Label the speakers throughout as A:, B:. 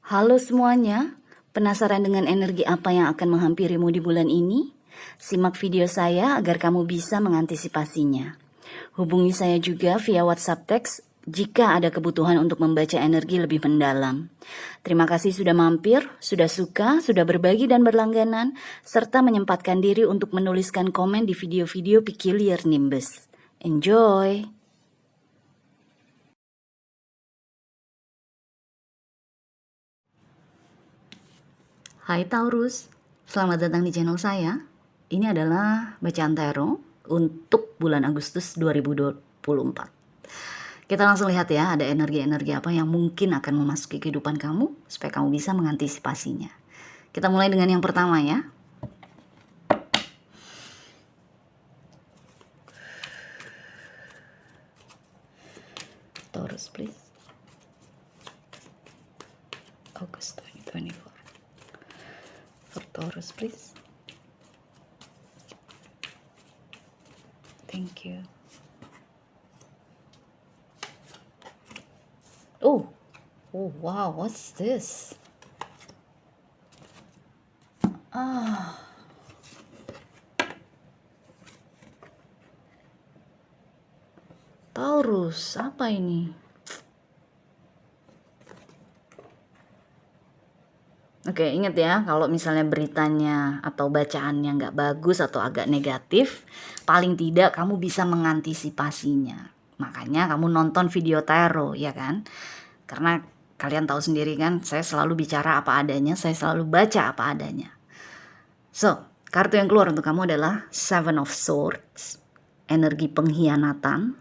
A: Halo semuanya, penasaran dengan energi apa yang akan menghampirimu di bulan ini? Simak video saya agar kamu bisa mengantisipasinya. Hubungi saya juga via WhatsApp teks jika ada kebutuhan untuk membaca energi lebih mendalam. Terima kasih sudah mampir, sudah suka, sudah berbagi dan berlangganan, serta menyempatkan diri untuk menuliskan komen di video-video Peculiar Nimbus. Enjoy! Hai Taurus, selamat datang di channel saya. Ini adalah bacaan tarot untuk bulan Agustus 2024. Kita langsung lihat ya, ada energi-energi apa yang mungkin akan memasuki kehidupan kamu supaya kamu bisa mengantisipasinya. Kita mulai dengan yang pertama ya. Taurus please. August 2024. For Taurus please. Thank you. Oh wow, what's this? Taurus, apa ini? Oke, ingat ya, kalau misalnya beritanya atau bacaannya nggak bagus atau agak negatif, paling tidak kamu bisa mengantisipasinya. Makanya kamu nonton video tarot, ya kan? Karena kalian tahu sendiri kan, saya selalu bicara apa adanya, saya selalu baca apa adanya. So, kartu yang keluar untuk kamu adalah Seven of Swords, energi pengkhianatan,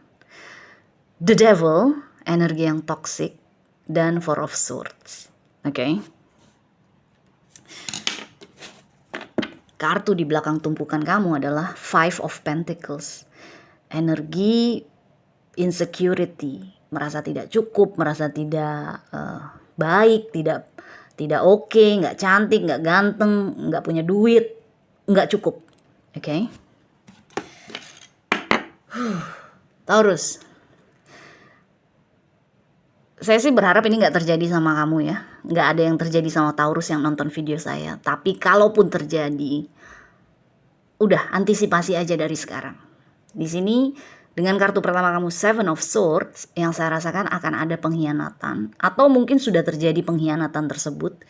A: The Devil, energi yang toxic, dan Four of Swords. Oke. Kartu di belakang tumpukan kamu adalah Five of Pentacles. Energi insecurity, merasa tidak cukup, merasa tidak baik, tidak oke, nggak cantik, nggak ganteng, nggak punya duit, nggak cukup. Oke. Taurus. Saya sih berharap ini nggak terjadi sama kamu ya. Nggak ada yang terjadi sama Taurus yang nonton video saya. Tapi kalaupun terjadi, udah antisipasi aja dari sekarang. Di sini dengan kartu pertama kamu Seven of Swords, yang saya rasakan akan ada pengkhianatan. Atau mungkin sudah terjadi pengkhianatan tersebut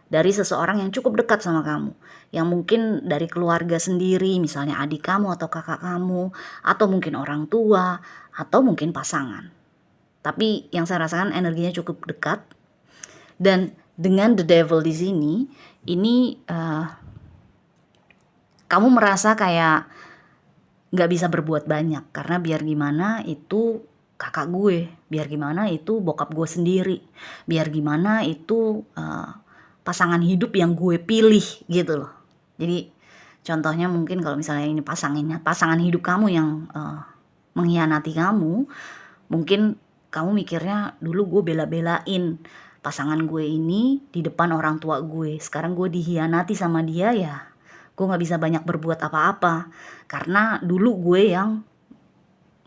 A: dari seseorang yang cukup dekat sama kamu. Yang mungkin dari keluarga sendiri, misalnya adik kamu atau kakak kamu. Atau mungkin orang tua, atau mungkin pasangan. Tapi yang saya rasakan energinya cukup dekat. Dan dengan The Devil di sini, ini kamu merasa kayak gak bisa berbuat banyak. Karena biar gimana itu kakak gue, biar gimana itu bokap gue sendiri, biar gimana itu pasangan hidup yang gue pilih gitu loh. Jadi contohnya mungkin kalau misalnya ini pasangan hidup kamu yang mengkhianati kamu, mungkin kamu mikirnya dulu gue bela-belain pasangan gue ini di depan orang tua gue. Sekarang gue dikhianati sama dia ya. Gue gak bisa banyak berbuat apa-apa. Karena dulu gue yang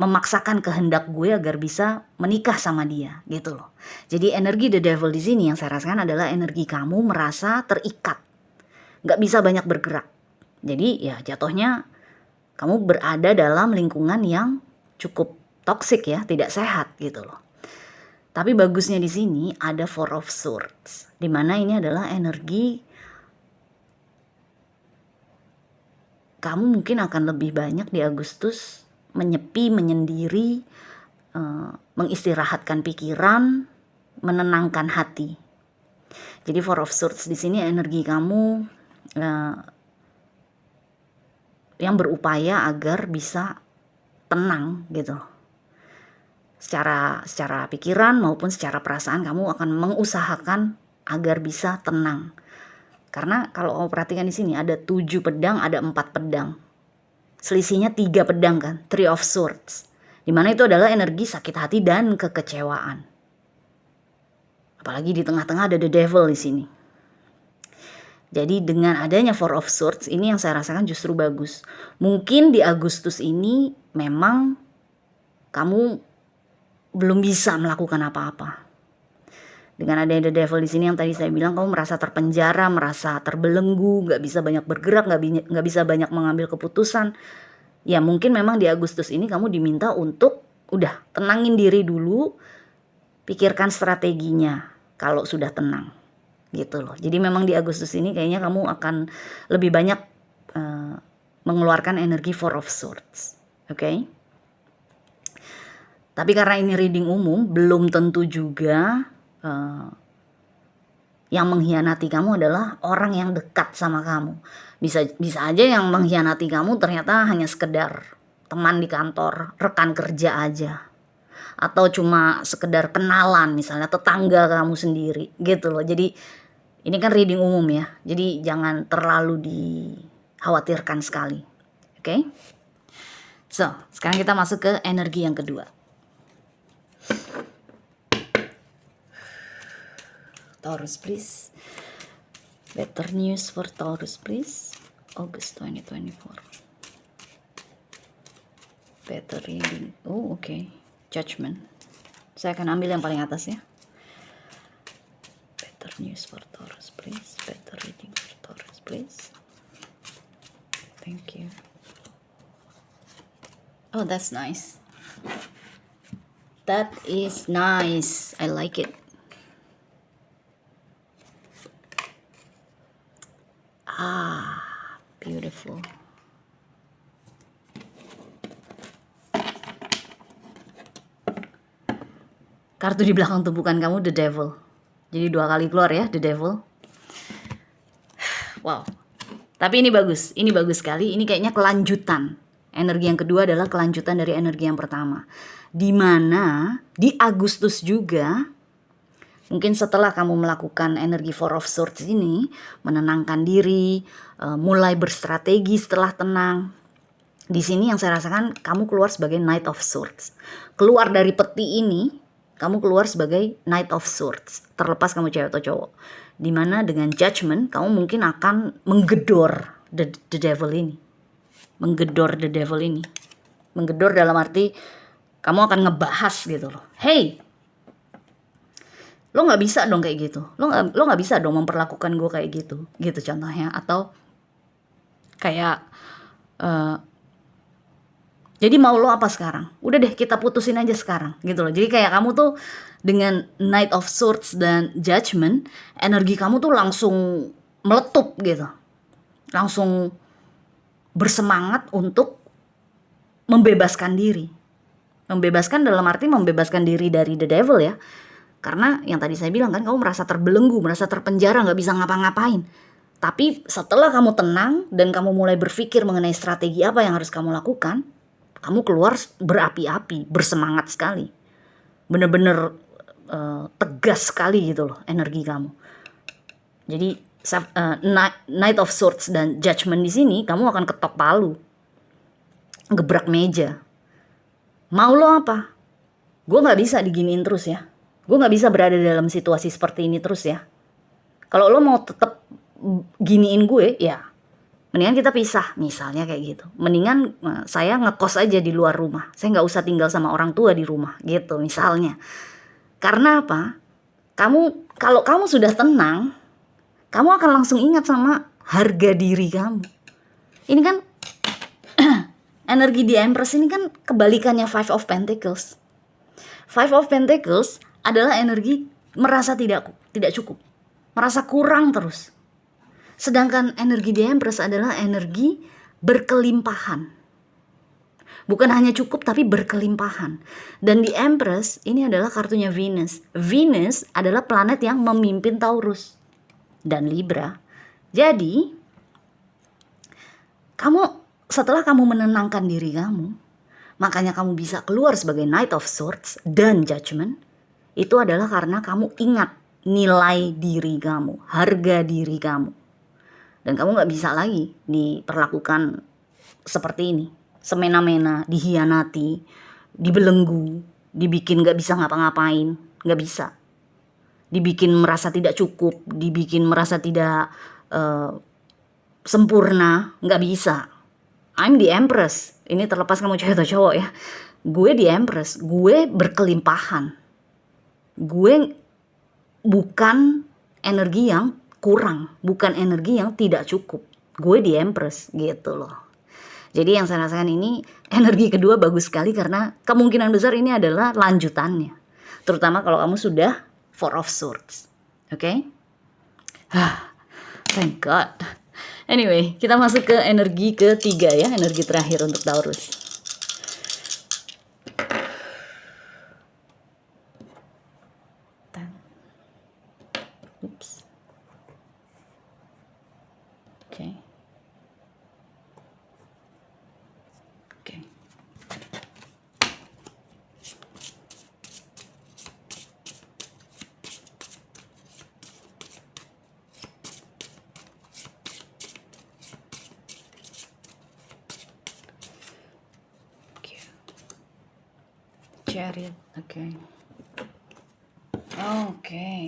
A: memaksakan kehendak gue agar bisa menikah sama dia gitu loh. Jadi energi The Devil di sini yang saya rasakan adalah energi kamu merasa terikat. Gak bisa banyak bergerak. Jadi ya jatuhnya kamu berada dalam lingkungan yang cukup toxic ya, tidak sehat gitu loh. Tapi bagusnya di sini ada Four of Swords, di mana ini adalah energi kamu mungkin akan lebih banyak di Agustus menyepi, menyendiri, mengistirahatkan pikiran, menenangkan hati. Jadi Four of Swords di sini energi kamu yang berupaya agar bisa tenang gitu. Secara pikiran maupun secara perasaan kamu akan mengusahakan agar bisa tenang. Karena kalau kamu perhatikan di sini ada 7 pedang, ada 4 pedang. Selisihnya 3 pedang kan, Three of Swords. Dimana itu adalah energi sakit hati dan kekecewaan. Apalagi di tengah-tengah ada The Devil di sini. Jadi dengan adanya Four of Swords ini yang saya rasakan justru bagus. Mungkin di Agustus ini memang kamu belum bisa melakukan apa-apa. Dengan adanya the devil di sini yang tadi saya bilang, kamu merasa terpenjara, merasa terbelenggu, nggak bisa banyak bergerak, nggak bisa banyak mengambil keputusan. Ya mungkin memang di Agustus ini kamu diminta untuk udah tenangin diri dulu, pikirkan strateginya kalau sudah tenang gitu loh. Jadi memang di Agustus ini kayaknya kamu akan lebih banyak mengeluarkan energi Four of Swords. Oke? Tapi karena ini reading umum, belum tentu juga yang mengkhianati kamu adalah orang yang dekat sama kamu. Bisa aja yang mengkhianati kamu ternyata hanya sekedar teman di kantor, rekan kerja aja. Atau cuma sekedar kenalan, misalnya tetangga kamu sendiri gitu loh. Jadi ini kan reading umum ya. Jadi jangan terlalu dikhawatirkan sekali. Oke? So, sekarang kita masuk ke energi yang kedua. Taurus, please. Better news for Taurus, please. August 2024. Better reading. Oh, okay. Judgment. Saya akan ambil yang paling atas ya. Better news for Taurus, please. Better reading for Taurus, please. Thank you. Oh, that's nice. That is nice. I like it. Beautiful. Kartu di belakang tumpukan kamu the devil. Jadi 2 kali keluar ya the devil. Wow. Tapi ini bagus sekali. Ini kayaknya kelanjutan. Energi yang kedua adalah kelanjutan dari energi yang pertama. Dimana di Agustus juga, mungkin setelah kamu melakukan energi Four of Swords ini, menenangkan diri, mulai berstrategi setelah tenang. Di sini yang saya rasakan kamu keluar sebagai Knight of Swords. Keluar dari peti ini, kamu keluar sebagai Knight of Swords. Terlepas kamu cewek atau cowok. Dimana dengan judgment, kamu mungkin akan menggedor the devil ini. Menggedor the devil ini. Menggedor dalam arti kamu akan ngebahas gitu loh. Hey, lo nggak bisa dong kayak gitu. Lo nggak bisa dong memperlakukan gue kayak gitu. Gitu contohnya. Atau kayak jadi mau lo apa sekarang? Udah deh kita putusin aja sekarang gitu loh. Jadi kayak kamu tuh dengan Knight of Swords dan Judgment, energi kamu tuh langsung meletup gitu. Langsung bersemangat untuk membebaskan diri. Membebaskan dalam arti membebaskan diri dari the devil ya. Karena yang tadi saya bilang kan, kamu merasa terbelenggu, merasa terpenjara, gak bisa ngapa-ngapain. Tapi setelah kamu tenang dan kamu mulai berpikir mengenai strategi apa yang harus kamu lakukan, kamu keluar berapi-api, bersemangat sekali. Bener-bener tegas sekali gitu loh energi kamu. Jadi Knight of Swords dan Judgment di sini, kamu akan ketok palu. Gebrak meja. Mau lo apa? Gue gak bisa diginiin terus ya. Gue gak bisa berada dalam situasi seperti ini terus ya. Kalau lo mau tetap giniin gue, ya mendingan kita pisah, misalnya kayak gitu. Mendingan saya ngekos aja di luar rumah. Saya gak usah tinggal sama orang tua di rumah, gitu misalnya. Karena apa? Kalau kamu sudah tenang, kamu akan langsung ingat sama harga diri kamu. Ini kan energi di Empress ini kan kebalikannya Five of Pentacles. Five of Pentacles adalah energi merasa tidak cukup, merasa kurang terus. Sedangkan energi di Empress adalah energi berkelimpahan. Bukan hanya cukup tapi berkelimpahan. Dan di Empress ini adalah kartunya Venus. Venus adalah planet yang memimpin Taurus dan Libra. Jadi setelah kamu menenangkan diri kamu, makanya kamu bisa keluar sebagai Knight of Swords dan Judgment. Itu adalah karena kamu ingat nilai diri kamu, harga diri kamu. Dan kamu gak bisa lagi diperlakukan seperti ini. Semena-mena, dihianati, dibelenggu, dibikin gak bisa ngapa-ngapain. Gak bisa. Dibikin merasa tidak cukup, dibikin merasa tidak sempurna. Gak bisa. I'm the Empress. Ini terlepas kamu cewek atau cowok ya. Gue di Empress. Gue berkelimpahan. Gue bukan energi yang kurang, bukan energi yang tidak cukup. Gue di Empress gitu loh. Jadi yang saya rasakan ini energi kedua bagus sekali karena kemungkinan besar ini adalah lanjutannya. Terutama kalau kamu sudah Four of Swords. Oke? Thank God. Anyway, kita masuk ke energi ketiga ya, energi terakhir untuk Taurus. Oops. Oke. Oke. Chariot, oke. Oke.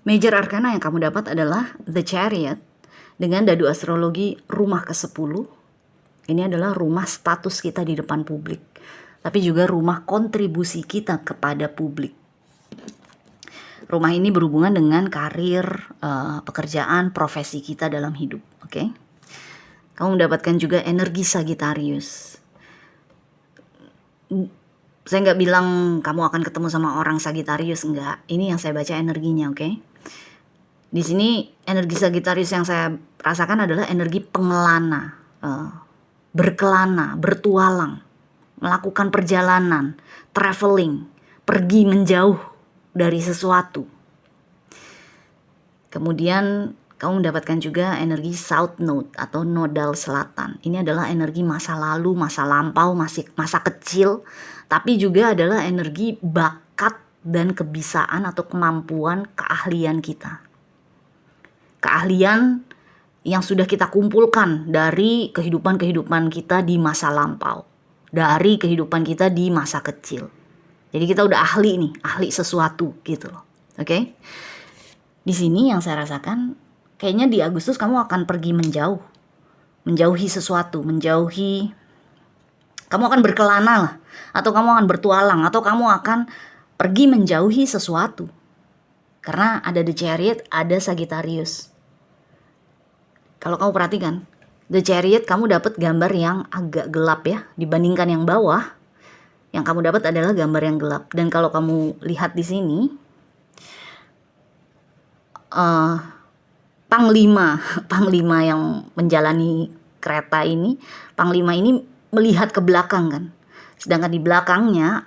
A: Major Arcana yang kamu dapat adalah The Chariot dengan dadu astrologi rumah ke-10. Ini adalah rumah status kita di depan publik, tapi juga rumah kontribusi kita kepada publik. Rumah ini berhubungan dengan karir, pekerjaan, profesi kita dalam hidup, oke? Kamu mendapatkan juga energi Sagittarius. Saya nggak bilang kamu akan ketemu sama orang Sagittarius, enggak. Ini yang saya baca energinya, oke? Di sini energi Sagittarius yang saya rasakan adalah energi pengelana, berkelana, bertualang, melakukan perjalanan, traveling, pergi menjauh dari sesuatu. Kemudian kamu mendapatkan juga energi South Node atau nodal selatan. Ini adalah energi masa lalu, masa lampau, masa kecil, tapi juga adalah energi bakat dan kebisaan atau kemampuan keahlian kita. Keahlian yang sudah kita kumpulkan dari kehidupan-kehidupan kita di masa lampau, dari kehidupan kita di masa kecil. Jadi kita udah ahli nih, ahli sesuatu gitu loh. Oke? Di sini yang saya rasakan kayaknya di Agustus kamu akan pergi menjauh. Menjauhi sesuatu, kamu akan berkelana lah, atau kamu akan bertualang, atau kamu akan pergi menjauhi sesuatu. Karena ada The Chariot, ada Sagittarius. Kalau kamu perhatikan, The Chariot kamu dapat gambar yang agak gelap ya, dibandingkan yang bawah. Yang kamu dapat adalah gambar yang gelap. Dan kalau kamu lihat di sini, Panglima yang menjalani kereta ini, Panglima ini melihat ke belakang kan. Sedangkan di belakangnya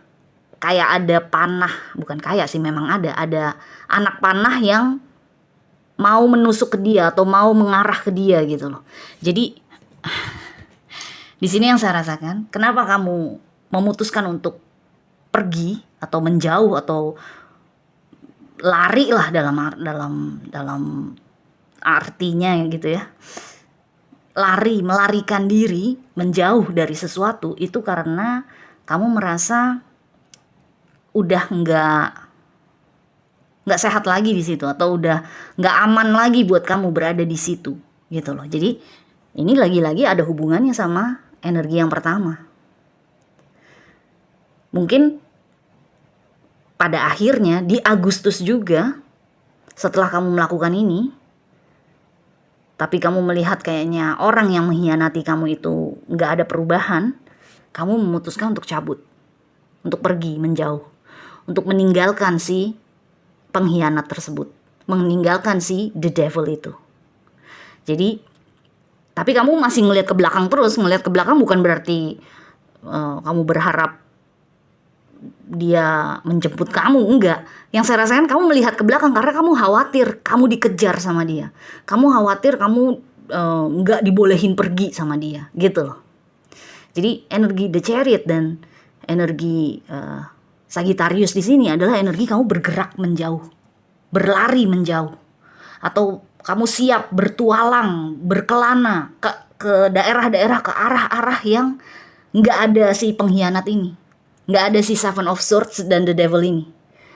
A: kayak ada panah, bukan kayak sih, memang ada anak panah yang mau menusuk ke dia atau mau mengarah ke dia gitu loh. Jadi di sini yang saya rasakan, kenapa kamu memutuskan untuk pergi atau menjauh atau lari lah dalam artinya gitu ya. Melarikan diri, menjauh dari sesuatu itu karena kamu merasa udah nggak sehat lagi di situ, atau udah nggak aman lagi buat kamu berada di situ gitu loh. Jadi ini lagi-lagi ada hubungannya sama energi yang pertama. Mungkin pada akhirnya di Agustus juga, setelah kamu melakukan ini, tapi kamu melihat kayaknya orang yang mengkhianati kamu itu nggak ada perubahan, kamu memutuskan untuk cabut, untuk pergi menjauh, untuk meninggalkan si pengkhianat tersebut, meninggalkan si the devil itu. Jadi, tapi kamu masih ngelihat ke belakang terus. Ngelihat ke belakang bukan berarti kamu berharap dia menjemput kamu, enggak. Yang saya rasakan kamu melihat ke belakang karena kamu khawatir kamu dikejar sama dia. Kamu khawatir kamu enggak dibolehin pergi sama dia, gitu loh. Jadi energi The Chariot dan energi Sagittarius di sini adalah energi kamu bergerak menjauh, berlari menjauh, atau kamu siap bertualang, berkelana ke daerah-daerah, ke arah-arah yang enggak ada si pengkhianat ini. Nggak ada si Seven of Swords dan the devil ini.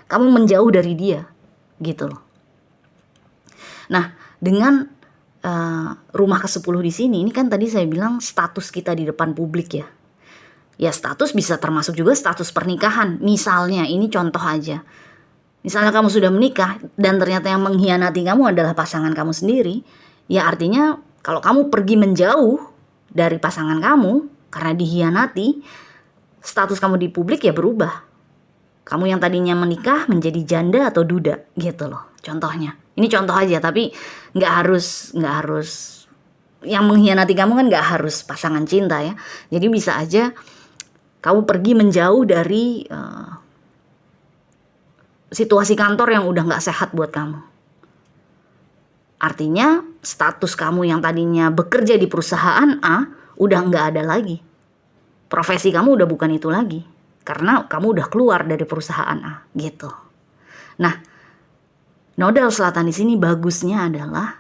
A: Kamu menjauh dari dia gitu loh. Nah, dengan rumah ke-10 di sini, ini kan tadi saya bilang status kita di depan publik ya. Ya status bisa termasuk juga status pernikahan. Misalnya, ini contoh aja. Misalnya kamu sudah menikah dan ternyata yang mengkhianati kamu adalah pasangan kamu sendiri, ya artinya kalau kamu pergi menjauh dari pasangan kamu karena dikhianati, status kamu di publik ya berubah. Kamu yang tadinya menikah menjadi janda atau duda gitu loh, contohnya. Ini contoh aja, tapi nggak harus yang mengkhianati kamu kan nggak harus pasangan cinta ya. Jadi bisa aja kamu pergi menjauh dari situasi kantor yang udah nggak sehat buat kamu. Artinya status kamu yang tadinya bekerja di perusahaan A udah nggak ada lagi. Profesi kamu udah bukan itu lagi. Karena kamu udah keluar dari perusahaan A gitu. Nah, nodal selatan di sini bagusnya adalah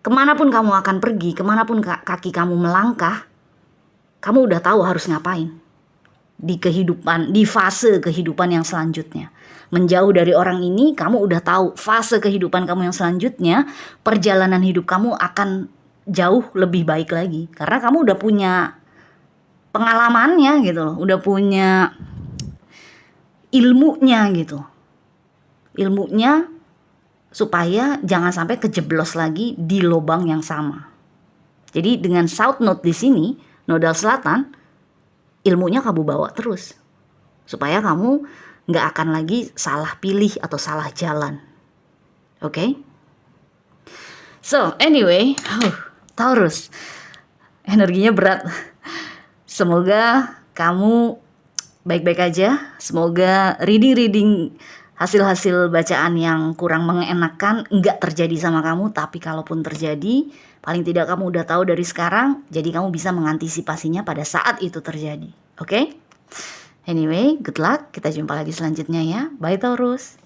A: kemanapun kamu akan pergi, kemanapun kaki kamu melangkah, kamu udah tahu harus ngapain di kehidupan, di fase kehidupan yang selanjutnya. Menjauh dari orang ini, kamu udah tahu fase kehidupan kamu yang selanjutnya, perjalanan hidup kamu akan jauh lebih baik lagi. Karena kamu udah punya pengalamannya gitu loh, udah punya ilmunya gitu. Ilmunya supaya jangan sampai kejeblos lagi di lubang yang sama. Jadi dengan South Node di sini, nodal selatan, ilmunya kamu bawa terus. Supaya kamu nggak akan lagi salah pilih atau salah jalan. Oke? So, anyway, Taurus, energinya berat. Semoga kamu baik-baik aja. Semoga reading hasil-hasil bacaan yang kurang mengenakan nggak terjadi sama kamu. Tapi kalaupun terjadi, paling tidak kamu udah tahu dari sekarang. Jadi kamu bisa mengantisipasinya pada saat itu terjadi. Oke? Anyway, good luck. Kita jumpa lagi selanjutnya ya. Bye Taurus.